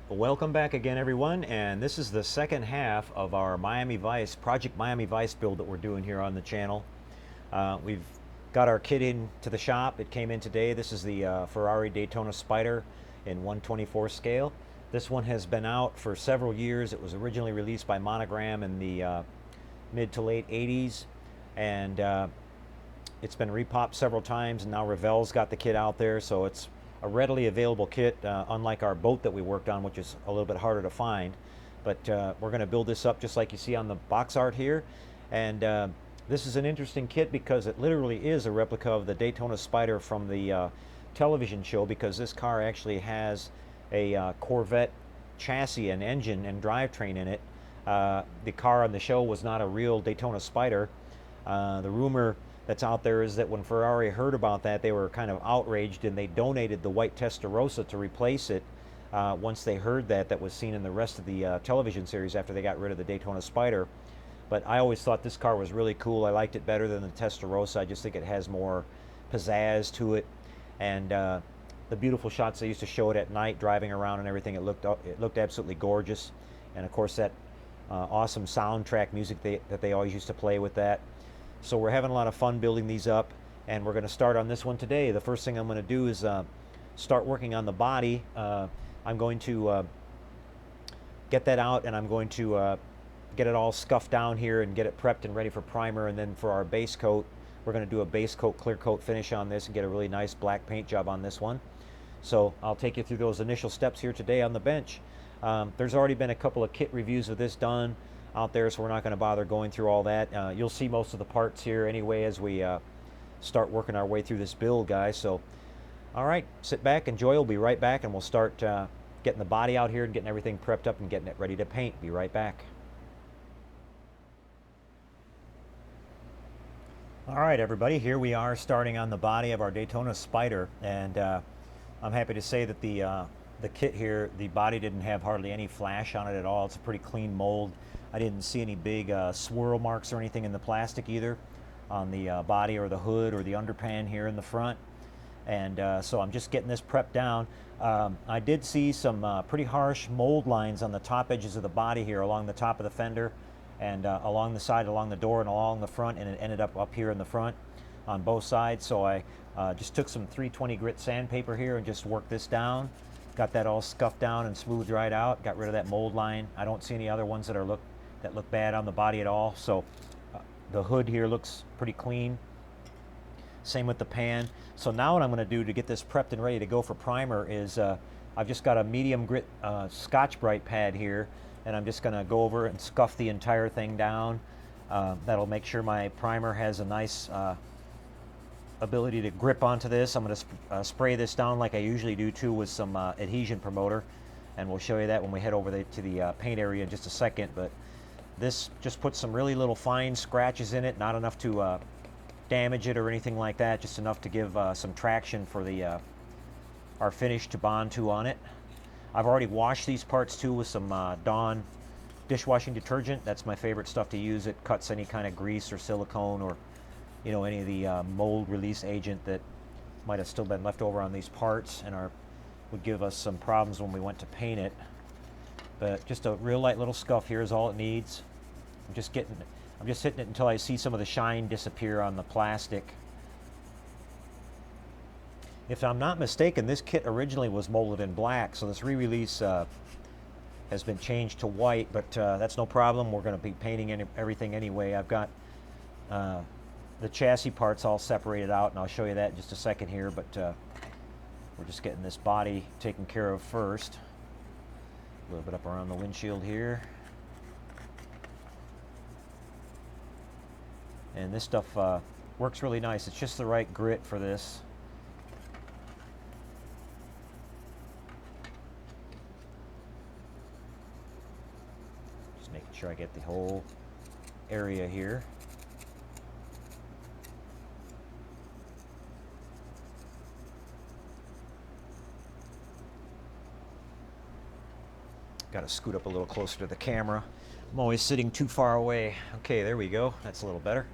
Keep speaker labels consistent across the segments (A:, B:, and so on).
A: Welcome back again, everyone, and this is the second half of our Miami Vice, Project Miami Vice build that we're doing here on the channel. We've got our kit into the shop. It came in today. This is the Ferrari Daytona Spyder in 1/24 scale. This one has been out for several years. It was originally released by Monogram in the mid to late 80s, and it's been repopped several times, and now Revell's got the kit out there, so it's a readily available kit, unlike our boat that we worked on, which is a little bit harder to find. But we're going to build this up just like you see on the box art here. And this is an interesting kit because it literally is a replica of the Daytona Spyder from the television show, because this car actually has a Corvette chassis and engine and drivetrain in it. The car on the show was not a real Daytona Spyder. The rumor that's out there is that when Ferrari heard about that, they were kind of outraged, and they donated the white Testarossa to replace it once they heard that was seen in the rest of the television series after they got rid of the Daytona Spyder. But I always thought this car was really cool. I liked it better than the Testarossa. I just think it has more pizzazz to it, and the beautiful shots they used to show it at night driving around and everything, it looked absolutely gorgeous. And of course that awesome soundtrack music that they always used to play with that. So we're having a lot of fun building these up, and we're going to start on this one today. The first thing I'm going to do is start working on the body. I'm going to get that out, and I'm going to get it all scuffed down here and get it prepped and ready for primer. And then for our base coat, we're going to do a base coat, clear coat finish on this and get a really nice black paint job on this one. So I'll take you through those initial steps here today on the bench. There's already been a couple of kit reviews of this done out there, so we're not going to bother going through all that. You'll see most of the parts here anyway as we start working our way through this build, guys. So all right, sit back, enjoy. We'll be right back, and we'll start getting the body out here and getting everything prepped up and getting it ready to paint. Be right back. All right, everybody, here we are starting on the body of our Daytona Spyder, and I'm happy to say that the kit here, the body didn't have hardly any flash on it at all. It's a pretty clean mold. I didn't see any big swirl marks or anything in the plastic either on the body or the hood or the underpan here in the front. And so I'm just getting this prepped down. I did see some pretty harsh mold lines on the top edges of the body here along the top of the fender and along the side, along the door, and along the front, and it ended up here in the front on both sides. So I just took some 320 grit sandpaper here and just worked this down. Got that all scuffed down and smoothed right out. Got rid of that mold line. I don't see any other ones that look bad on the body at all. So the hood here looks pretty clean. Same with the pan. So now what I'm going to do to get this prepped and ready to go for primer is I've just got a medium grit Scotch-Brite pad here, and I'm just going to go over and scuff the entire thing down. That'll make sure my primer has a nice ability to grip onto this. I'm going to spray this down like I usually do too with some adhesion promoter, and we'll show you that when we head over to the paint area in just a second. But this just puts some really little fine scratches in it, not enough to damage it or anything like that, just enough to give some traction for the our finish to bond to on it. I've already washed these parts too with some Dawn dishwashing detergent. That's my favorite stuff to use. It cuts any kind of grease or silicone or any of the mold release agent that might have still been left over on these parts and would give us some problems when we went to paint it. But just a real light little scuff here is all it needs. I'm just hitting it until I see some of the shine disappear on the plastic. If I'm not mistaken, this kit originally was molded in black, so this re-release has been changed to white, but that's no problem. We're going to be painting everything anyway. I've got the chassis parts all separated out, and I'll show you that in just a second here, but we're just getting this body taken care of first. A little bit up around the windshield here. And this stuff works really nice. It's just the right grit for this. Just making sure I get the whole area here. Got to scoot up a little closer to the camera. I'm always sitting too far away. Okay, there we go. That's a little better.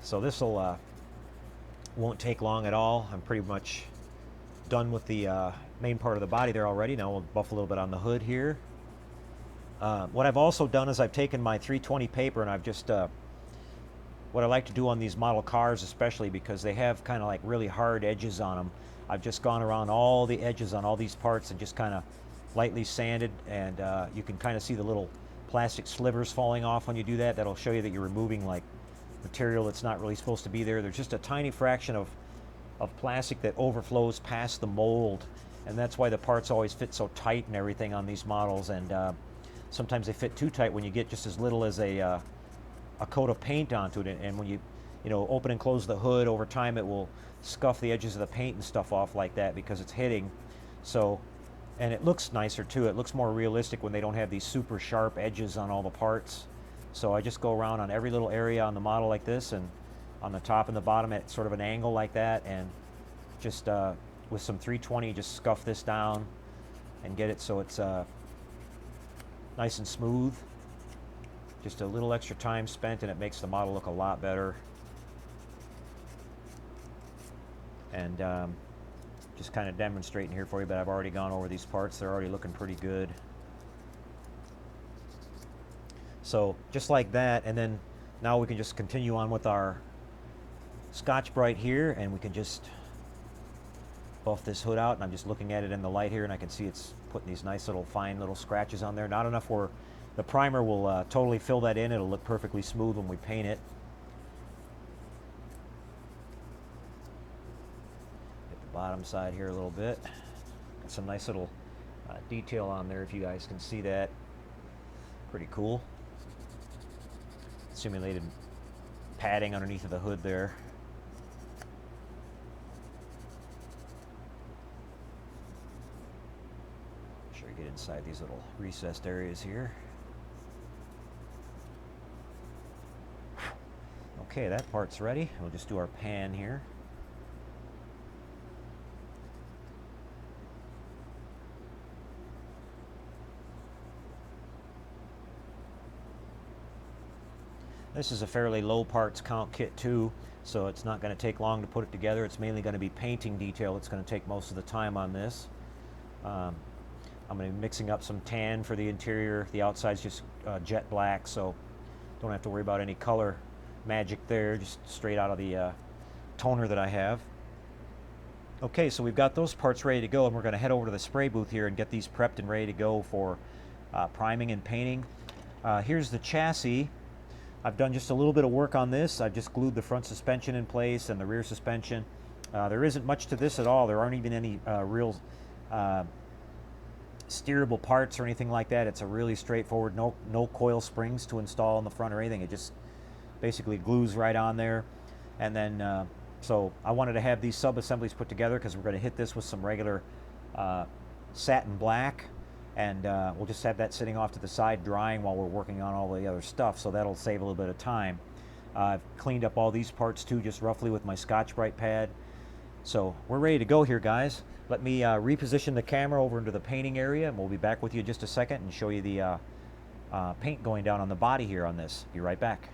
A: So this won't take long at all. I'm pretty much done with the main part of the body there already. Now we'll buff a little bit on the hood here. What I've also done is I've taken my 320 paper and I've just, what I like to do on these model cars especially because they have kind of like really hard edges on them, I've just gone around all the edges on all these parts and just kind of lightly sanded, and you can kind of see the little plastic slivers falling off when you do that. That'll show you that you're removing like material that's not really supposed to be there. There's just a tiny fraction of plastic that overflows past the mold, and that's why the parts always fit so tight and everything on these models, and sometimes they fit too tight when you get just as little as a coat of paint onto it, and when you open and close the hood, over time it will scuff the edges of the paint and stuff off like that because it's hitting. So, and it looks nicer too. It looks more realistic when they don't have these super sharp edges on all the parts. So I just go around on every little area on the model like this, and on the top and the bottom at sort of an angle like that, and just with some 320 just scuff this down and get it so it's nice and smooth. Just a little extra time spent and it makes the model look a lot better. And just kind of demonstrating here for you, but I've already gone over these parts. They're already looking pretty good. So just like that, and then now we can just continue on with our Scotch-Brite here, and we can just buff this hood out, and I'm just looking at it in the light here, and I can see it's putting these nice little fine little scratches on there. Not enough where the primer will totally fill that in. It'll look perfectly smooth when we paint it. Hit the bottom side here a little bit. Got some nice little detail on there if you guys can see that. Pretty cool. Simulated padding underneath of the hood there. Make sure you get inside these little recessed areas here. Okay, that part's ready. We'll just do our pan here. This is a fairly low parts count kit too, so it's not going to take long to put it together. It's mainly going to be painting detail. It's going to take most of the time on this. I'm going to be mixing up some tan for the interior. The outside's just jet black, so don't have to worry about any color magic there, just straight out of the toner that I have. Okay, so we've got those parts ready to go, and we're going to head over to the spray booth here and get these prepped and ready to go for priming and painting. Here's the chassis. I've done just a little bit of work on this. I've just glued the front suspension in place and the rear suspension. There isn't much to this at all. There aren't even any real steerable parts or anything like that. It's a really straightforward, no coil springs to install in the front or anything. It just basically glues right on there. And then, so I wanted to have these sub-assemblies put together because we're going to hit this with some regular satin black. And we'll just have that sitting off to the side drying while we're working on all the other stuff, so that'll save a little bit of time. I've cleaned up all these parts too, just roughly with my Scotch-Brite pad. So we're ready to go here, guys. Let me reposition the camera over into the painting area, and we'll be back with you in just a second and show you the paint going down on the body here on this. Be right back.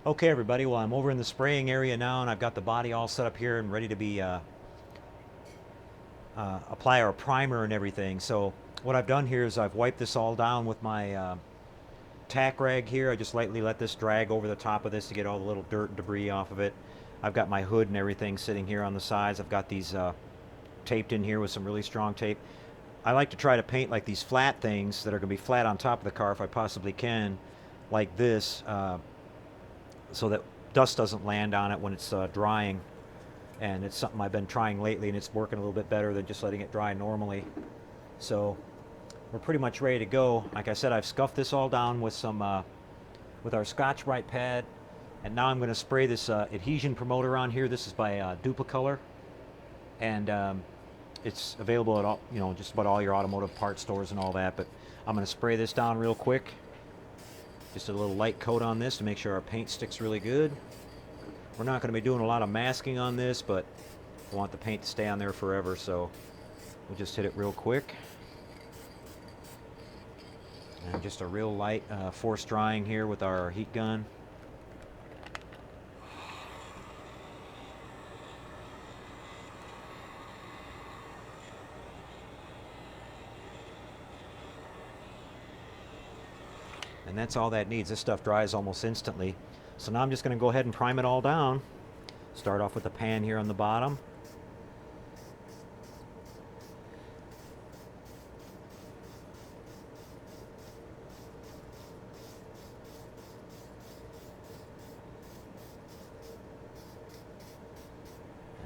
A: Okay, everybody, well, I'm over in the spraying area now, and I've got the body all set up here and ready to be apply our primer and everything. So what I've done here is I've wiped this all down with my tack rag here. I just lightly let this drag over the top of this to get all the little dirt and debris off of it. I've got my hood and everything sitting here on the sides. I've got these taped in here with some really strong tape. I like to try to paint like these flat things that are going to be flat on top of the car if I possibly can, like this, so that dust doesn't land on it when it's drying. And it's something I've been trying lately, and it's working a little bit better than just letting it dry normally. So we're pretty much ready to go. Like I said, I've scuffed this all down with some with our Scotch-Brite pad, and now I'm going to spray this adhesion promoter on here. This is by Duplicolor, and it's available at all, just about all your automotive parts stores and all that. But I'm going to spray this down real quick. Just a little light coat on this to make sure our paint sticks really good. We're not going to be doing a lot of masking on this, but I want the paint to stay on there forever, so we'll just hit it real quick. And just a real light force drying here with our heat gun. that's all that needs. This stuff dries almost instantly. So now I'm just going to go ahead and prime it all down. Start off with the pan here on the bottom.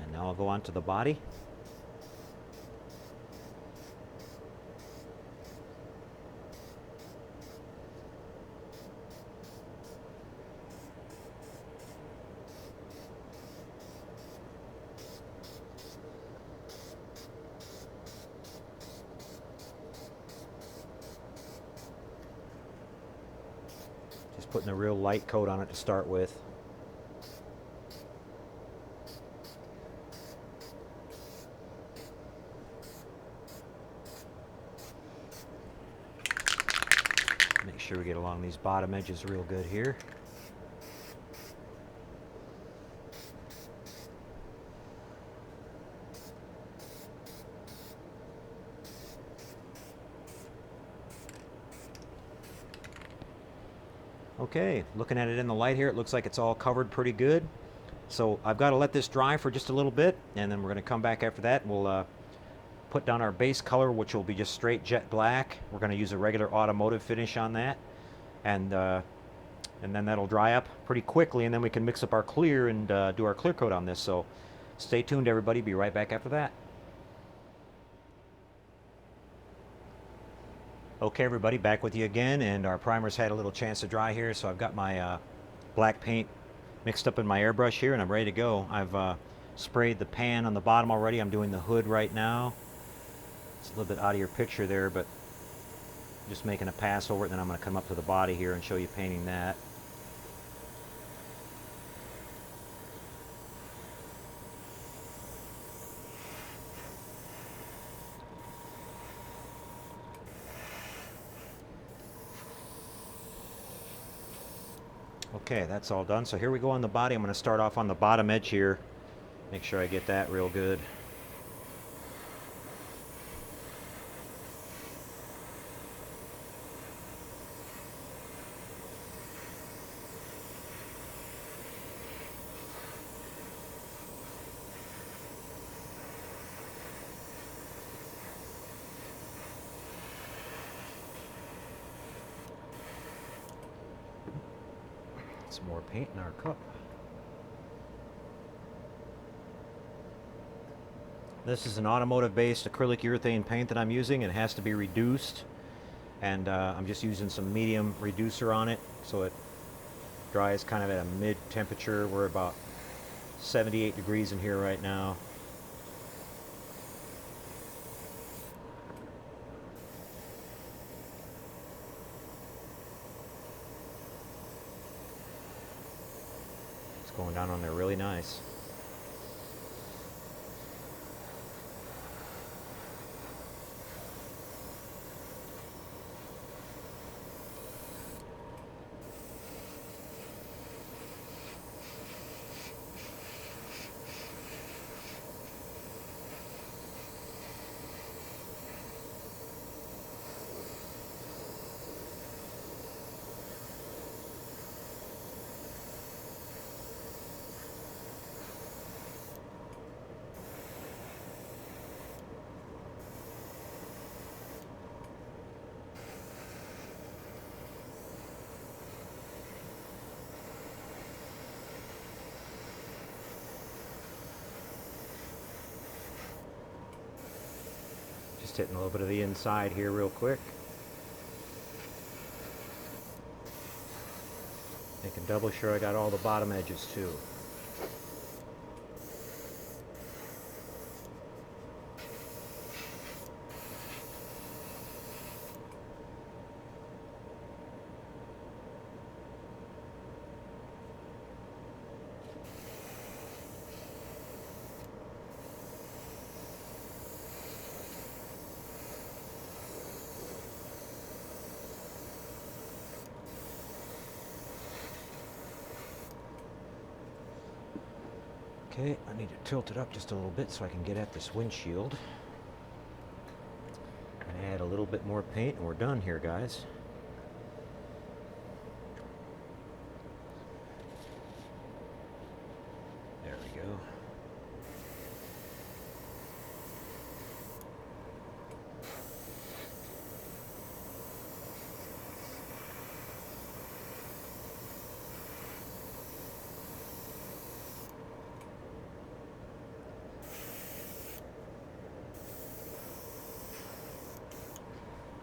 A: And now I'll go on to the body. Just putting a real light coat on it to start with. Make sure we get along these bottom edges real good here. Okay, looking at it in the light here, it looks like it's all covered pretty good. So I've got to let this dry for just a little bit, and then we're going to come back after that. We'll put down our base color, which will be just straight jet black. We're going to use a regular automotive finish on that, and then that'll dry up pretty quickly, and then we can mix up our clear and do our clear coat on this. So stay tuned, everybody. Be right back after that. Okay, everybody, back with you again, and our primer's had a little chance to dry here, so I've got my black paint mixed up in my airbrush here, and I'm ready to go. I've sprayed the pan on the bottom already. I'm doing the hood right now. It's a little bit out of your picture there, but just making a pass over it, and then I'm going to come up to the body here and show you painting that. Okay, that's all done. So here we go on the body. I'm going to start off on the bottom edge here. Make sure I get that real good. Some more paint in our cup. This is an automotive-based acrylic urethane paint that I'm using. It has to be reduced, and I'm just using some medium reducer on it so it dries kind of at a mid-temperature. We're about 78 degrees in here right now. Going down on there really nice. Just hitting a little bit of the inside here real quick. Making double sure I got all the bottom edges too. Okay, I need to tilt it up just a little bit so I can get at this windshield. And add a little bit more paint and we're done here, guys. we go.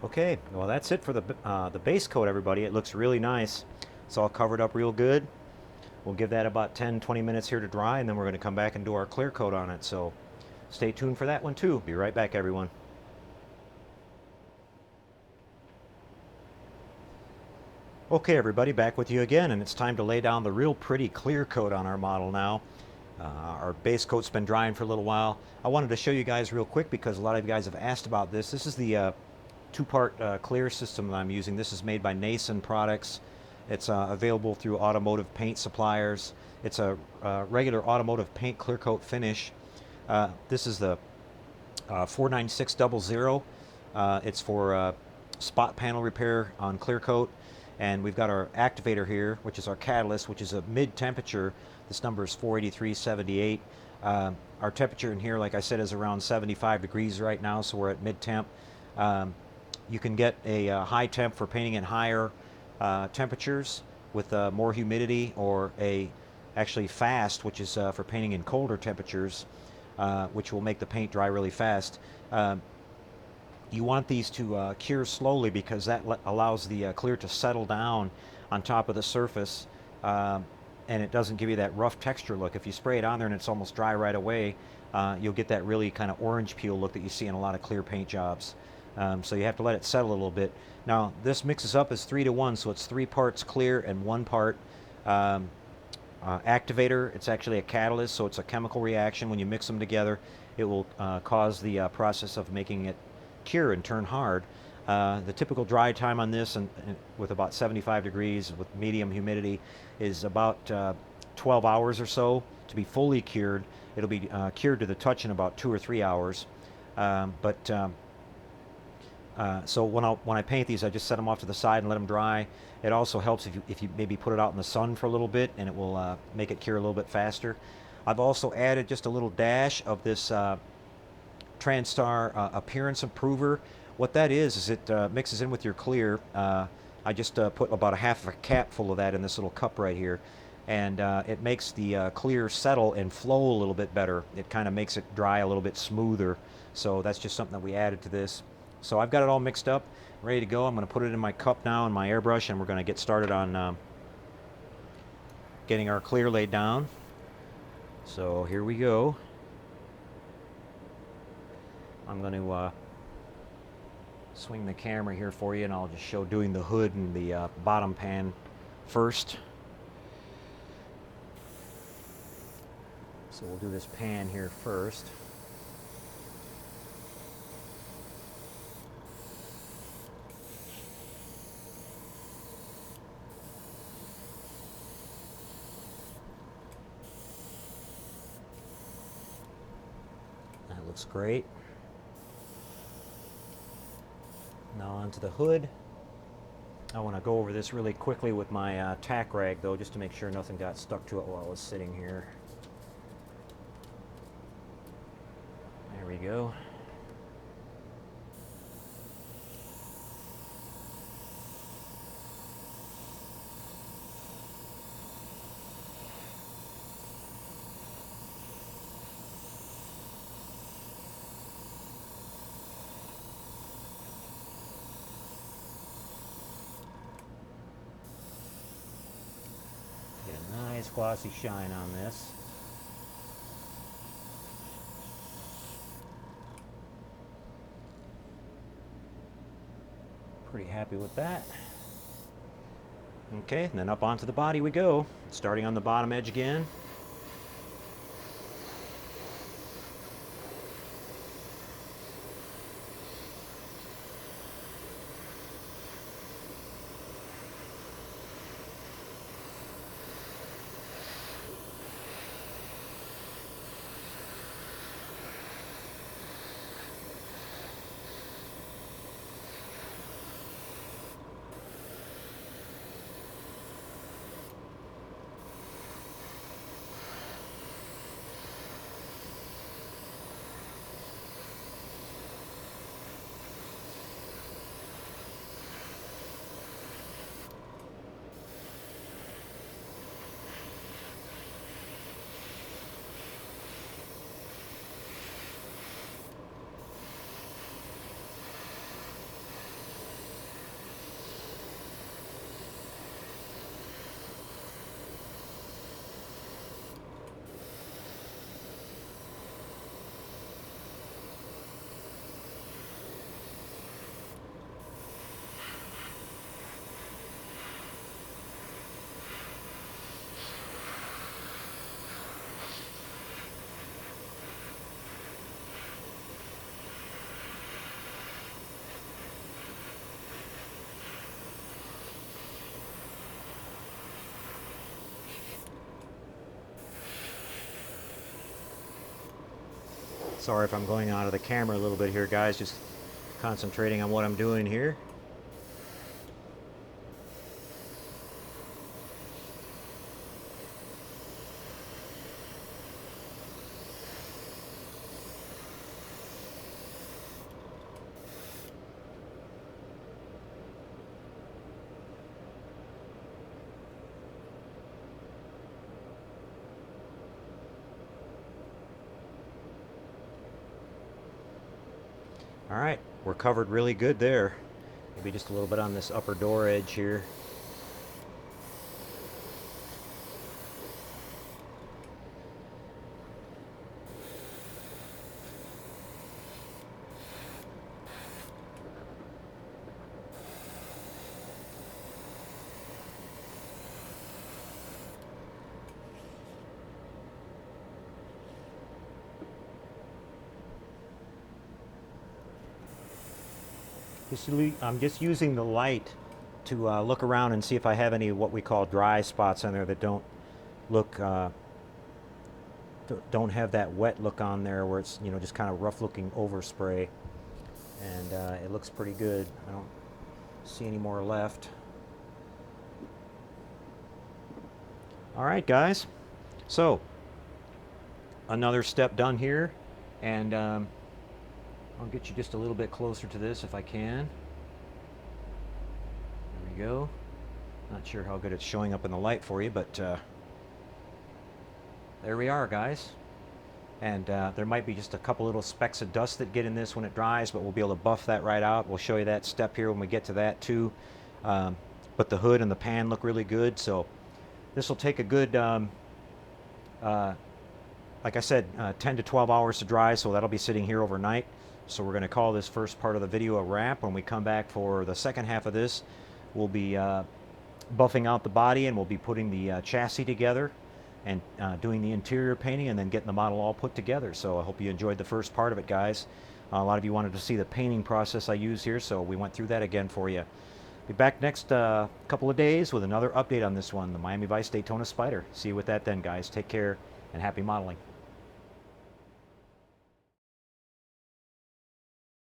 A: Okay, well that's it for the base coat, everybody. It looks really nice. It's all covered up real good. We'll give that about 10-20 minutes here to dry, and then we're going to come back and do our clear coat on it. So stay tuned for that one too. Be right back, everyone. Okay, everybody, back with you again, and it's time to lay down the real pretty clear coat on our model now. Our base coat's been drying for a little while. I wanted to show you guys real quick because a lot of you guys have asked about this. This is the two-part clear system that I'm using. This is made by Nason Products. It's available through automotive paint suppliers. It's a regular automotive paint clear coat finish. This is the 49600. It's for spot panel repair on clear coat. And we've got our activator here, which is our catalyst, which is a mid-temperature. This number is 48378. Our temperature in here, like I said, is around 75 degrees right now, so we're at mid-temp. You can get a high temp for painting in higher temperatures with more humidity, or actually fast, which is for painting in colder temperatures, which will make the paint dry really fast. You want these to cure slowly because that allows the clear to settle down on top of the surface, and it doesn't give you that rough texture look. If you spray it on there and it's almost dry right away, you'll get that really kind of orange peel look that you see in a lot of clear paint jobs. So you have to let it settle a little bit. Now this mixes up as 3-to-1, so it's 3 parts clear and 1 part activator. It's actually a catalyst, so it's a chemical reaction. When you mix them together, it will cause the process of making it cure and turn hard. The typical dry time on this, and with about 75 degrees with medium humidity, is about 12 hours or so to be fully cured. It'll be cured to the touch in about 2 or 3 hours. So when I paint these, I just set them off to the side and let them dry. It also helps if you maybe put it out in the sun for a little bit, and it will make it cure a little bit faster. I've also added just a little dash of this TranStar Appearance Improver. What that is it mixes in with your clear. I just put about a half of a cap full of that in this little cup right here, and it makes the clear settle and flow a little bit better. It kind of makes it dry a little bit smoother. So that's just something that we added to this. So I've got it all mixed up, ready to go. I'm going to put it in my cup now in my airbrush, and we're going to get started on getting our clear laid down. So here we go. I'm going to swing the camera here for you, and I'll just show doing the hood and the bottom pan first. So we'll do this pan here first. That looks great. Now onto the hood. I want to go over this really quickly with my tack rag, though, just to make sure nothing got stuck to it while I was sitting here. There we go. Get a nice glossy shine on this. Pretty happy with that. Okay, and then up onto the body we go, starting on the bottom edge again. Sorry if I'm going out of the camera a little bit here, guys, just concentrating on what I'm doing here. All right, we're covered really good there. Maybe just a little bit on this upper door edge here. I'm just using the light to look around and see if I have any what we call dry spots on there that don't look don't have that wet look on there, where it's, you know, just kind of rough looking overspray. And it looks pretty good. I don't see any more left. All right, guys, so another step done here, and I'll get you just a little bit closer to this if I can. There we go. Not sure how good it's showing up in the light for you, but there we are, guys. And there might be just a couple little specks of dust that get in this when it dries, but we'll be able to buff that right out. We'll show you that step here when we get to that too. But the hood and the pan look really good, so this will take a good, like I said, 10 to 12 hours to dry, so that'll be sitting here overnight. So we're going to call this first part of the video a wrap. When we come back for the second half of this, we'll be buffing out the body, and we'll be putting the chassis together and doing the interior painting, and then getting the model all put together. So I hope you enjoyed the first part of it, guys. A lot of you wanted to see the painting process I use here, so we went through that again for you. Be back next couple of days with another update on this one, the Miami Vice Daytona Spyder. See you with that then, guys. Take care and happy modeling.